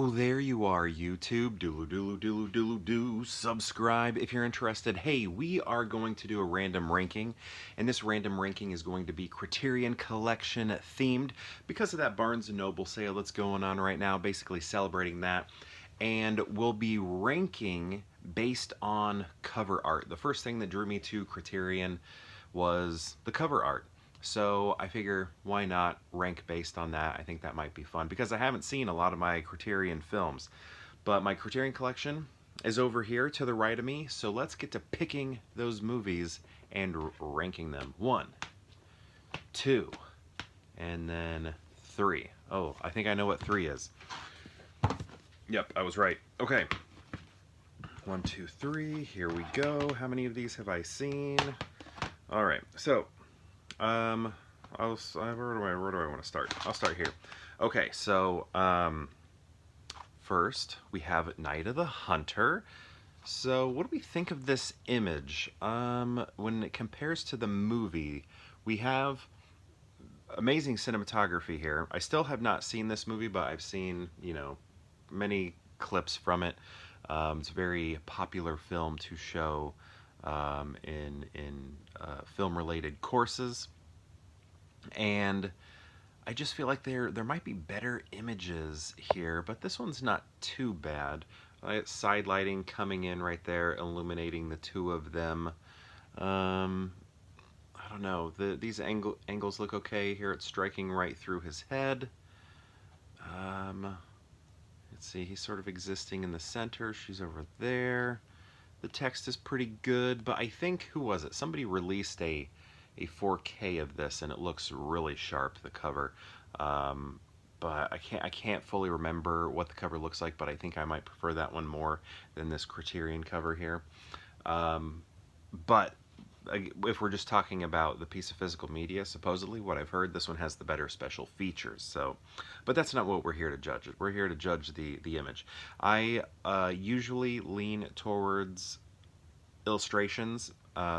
Oh, there you are, YouTube. Doodle doodle doodle doodle doo. Subscribe if you're interested. Hey, we are going to do a random ranking, and this random ranking is going to be Criterion Collection themed because of that Barnes & Noble sale that's going on right now, basically celebrating that. And we'll be ranking based on cover art. The first thing that drew me to Criterion was the cover art. So I figure, why not rank based on that? I think that might be fun because I haven't seen a lot of my Criterion films. But my Criterion collection is over here to the right of me, so let's get to picking those movies and ranking them. 1, 2, and then 3. Oh, I think I know what 3 is. Yep, I was right. Okay. 1, 2, 3. Here we go. How many of these have I seen? All right. So, where do I want to start? I'll start here. Okay. So, first we have Night of the Hunter. So, what do we think of this image? When it compares to the movie, we have amazing cinematography here. I still have not seen this movie, but I've seen, many clips from it. It's a very popular film to show in film-related courses, and I just feel like there might be better images here, but this one's not too bad. Side lighting coming in right there, illuminating the two of them. I don't know. These angles look okay here. It's striking right through his head. Let's see, he's sort of existing in the center. She's over there. The text is pretty good, but I think, who was it? Somebody released a 4K of this, and it looks really sharp, the cover. But I can't fully remember what the cover looks like, but I think I might prefer that one more than this Criterion cover here. But if we're just talking about the piece of physical media, supposedly what I've heard, this one has the better special features. So, but that's not what we're here to judge. We're here to judge the image. I usually lean towards illustrations.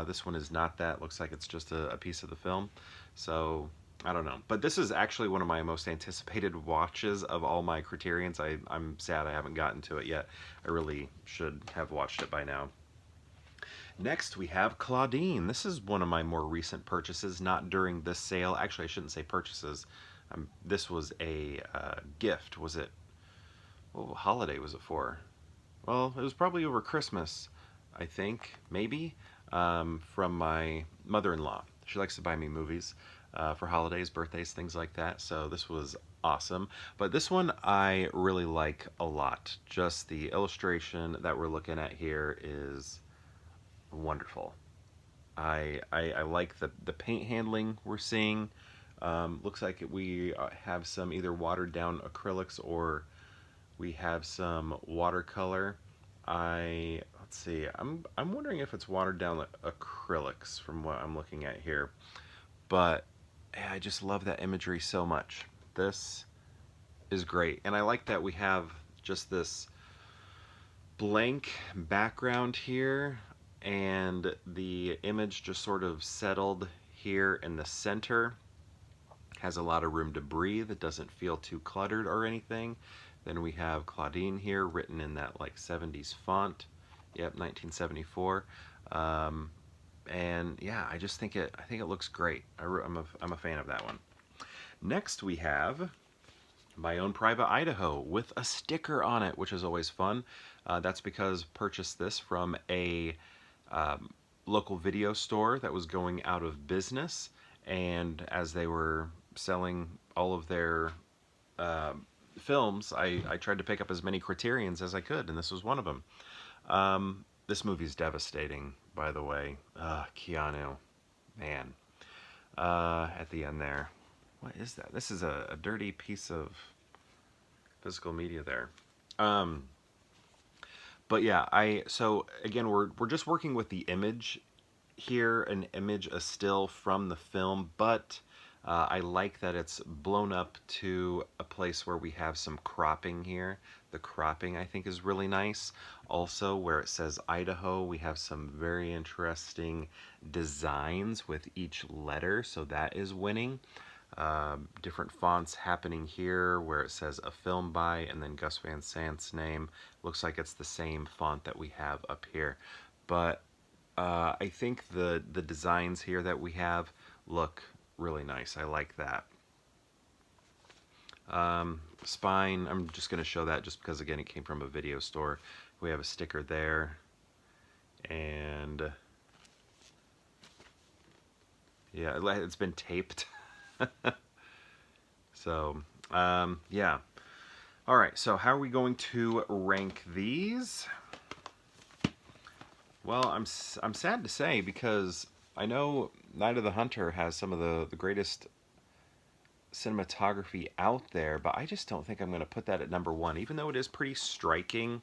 This one is not that. Looks like it's just a piece of the film. So I don't know. But this is actually one of my most anticipated watches of all my Criterions. I'm sad I haven't gotten to it yet. I really should have watched it by now. Next, we have Claudine. This is one of my more recent purchases, not during this sale. Actually, I shouldn't say purchases. This was a gift. Was it? What holiday was it for? Well, it was probably over Christmas, I think, maybe, from my mother-in-law. She likes to buy me movies for holidays, birthdays, things like that. So this was awesome. But this one I really like a lot. Just the illustration that we're looking at here is wonderful. I like the paint handling we're seeing. Looks like we have some either watered down acrylics or we have some watercolor. Let's see. I'm wondering if it's watered down acrylics from what I'm looking at here. But yeah, I just love that imagery so much. This is great, and I like that we have just this blank background here, and the image just sort of settled here in the center. Has a lot of room to breathe. It doesn't feel too cluttered or anything. Then we have Claudine here written in that like 70s font. Yep, 1974. And yeah, I think it looks great. I'm a fan of that one. Next we have My Own Private Idaho with a sticker on it, which is always fun. That's because purchased this from a local video store that was going out of business, and as they were selling all of their films, I tried to pick up as many Criterions as I could, and this was one of them. This movie's devastating, by the way. Keanu, man. At the end there. What is that? This is a dirty piece of physical media there. But yeah, so again, we're just working with the image here, an image, a still from the film, but I like that it's blown up to a place where we have some cropping here. The cropping, I think, is really nice. Also, where it says Idaho, we have some very interesting designs with each letter, so that is winning. Different fonts happening here where it says a film by and then Gus Van Sant's name. Looks like it's the same font that we have up here. But I think the designs here that we have look really nice. I like that. Spine, I'm just going to show that just because, again, it came from a video store. We have a sticker there. And yeah, it's been taped. So, yeah. All right, so how are we going to rank these? Well, I'm sad to say because I know Night of the Hunter has some of the greatest cinematography out there, but I just don't think I'm going to put that at number one. Even though it is pretty striking,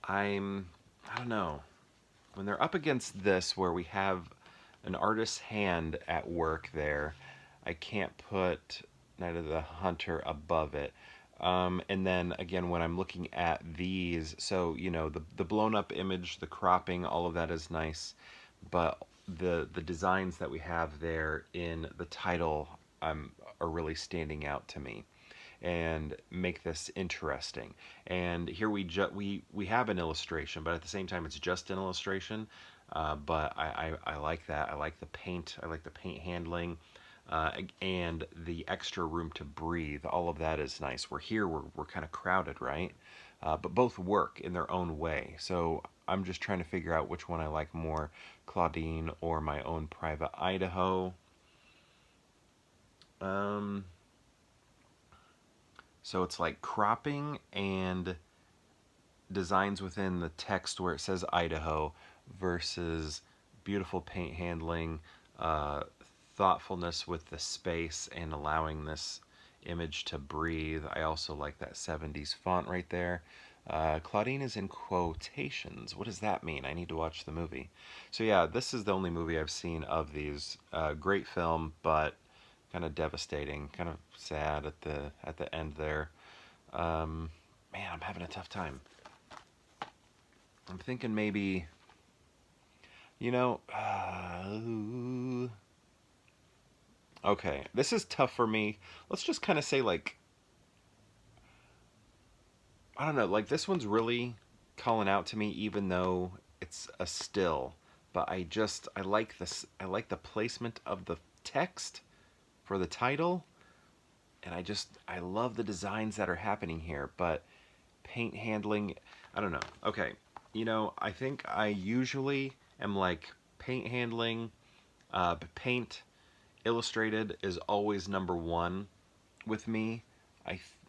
I don't know. When they're up against this where we have an artist's hand at work there, I can't put Night of the Hunter above it. And then again, when I'm looking at these, so you know, the blown up image, the cropping, all of that is nice, but the designs that we have there in the title are really standing out to me and make this interesting. And here we have an illustration, but at the same time it's just an illustration. But I like that. I like the paint. I like the paint handling. And the extra room to breathe. All of that is nice. We're kind of crowded, right? But both work in their own way. So I'm just trying to figure out which one I like more, Claudine or my own private Idaho. So it's like cropping and designs within the text where it says Idaho versus beautiful paint handling, thoughtfulness with the space and allowing this image to breathe. I also like that 70s font right there. Claudine is in quotations. What does that mean? I need to watch the movie. So yeah, this is the only movie I've seen of these. Great film, but kind of devastating, kind of sad at the end there. Man, I'm having a tough time. I'm thinking maybe, you know, okay, this is tough for me. Let's just kind of say like, I don't know, like this one's really calling out to me even though it's a still, but I like this, I like the placement of the text for the title, and I love the designs that are happening here, but paint handling, I don't know. Okay, you know, I think I usually am like paint handling, paint illustrated is always number one with me.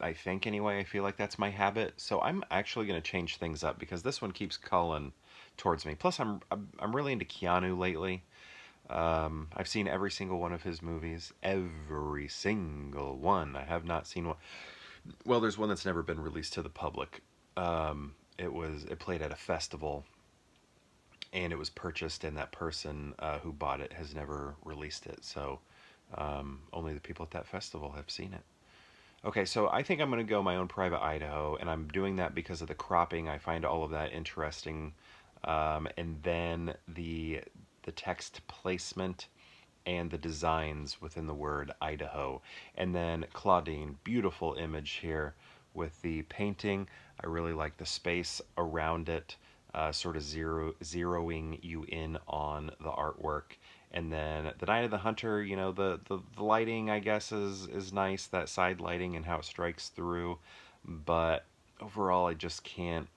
I think anyway, I feel like that's my habit. So I'm actually going to change things up because this one keeps calling towards me. Plus I'm really into Keanu lately. I've seen every single one of his movies. Every single one. I have not seen one. Well, there's one that's never been released to the public. It played at a festival, and it was purchased, and that person who bought it has never released it. So only the people at that festival have seen it. Okay, so I think I'm going to go my own private Idaho, and I'm doing that because of the cropping. I find all of that interesting, and then the text placement and the designs within the word Idaho. And then Claudine, beautiful image here with the painting. I really like the space around it, sort of zeroing you in on the artwork. And then the Night of the Hunter, you know, the lighting, I guess, is nice, that side lighting and how it strikes through. But overall, I just can't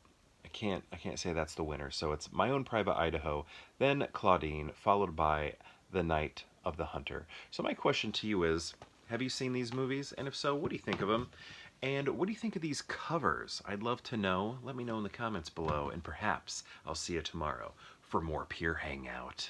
say that's the winner. So it's my own private Idaho, then Claudine, followed by the Night of the Hunter. So my question to you is, have you seen these movies? And if so, what do you think of them? And what do you think of these covers? I'd love to know. Let me know in the comments below, and perhaps I'll see you tomorrow for more Pure Hangout.